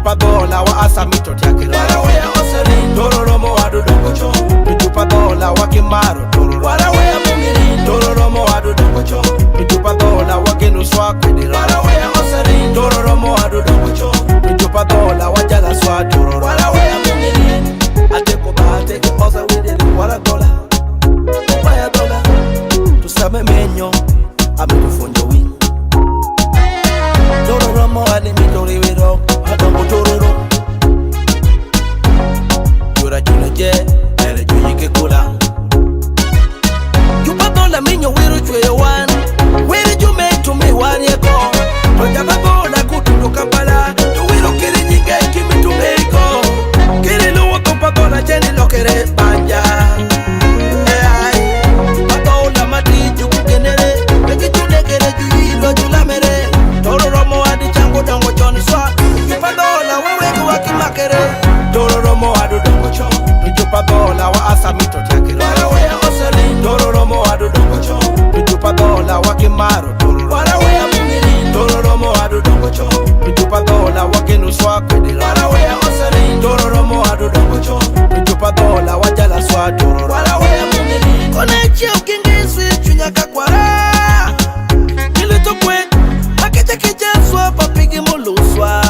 Tujupa dola wa asamito tiakiro Warawea oserin Tororomo wadu dongocho Tujupa dola wa kimaro Tororo Warawea mungirin Tororomo wadu dongocho Tujupa dola wa genuswa kwedira Warawea oserin Tororomo wadu dongocho Tujupa dola wa jala swa tororo Warawea mungirin Ateko bateko osa widiri wala dola Upaya dola Tusame menyo Ametufonjo win Tororomo wali mitori wiro Adongo tororo Yura juna je Ere juyike kula Jupa dola minyo wiru chwe wan Wiri jume tumi warieko Tojaba bola kutundu kabala Tuwiro kiri nyinge kimi tumeko Kiri luwa kupa dola jeni lokere banja Adola mati juku genere Leki junegere juyilo julamere Tororomo adi chango dongo choni swa Jupa dola wewe waki makere Tororomo adu dongo cho Tujupa dola wa asamito tiakere Warawea oserin Tororomo adu dongo cho Tujupa dola wa kimaro Tororo Warawea mungirin Tororomo adu dongo cho Tujupa dola wa genuswa kwedira Warawea oserin Tororomo adu dongo cho Tujupa dola wa jala swa tororo Warawea mungirin Konechi ukingisi chunyaka kwara Nilito kwen Akeche kijaswa papigi muluswa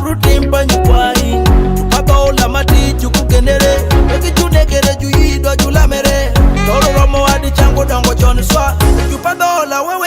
Rutimpa nyukwai Jupa dola mati juku genere Eki junegere juyidwa julamere Tororomo adi chango dongo choni swa Jupa dola wewe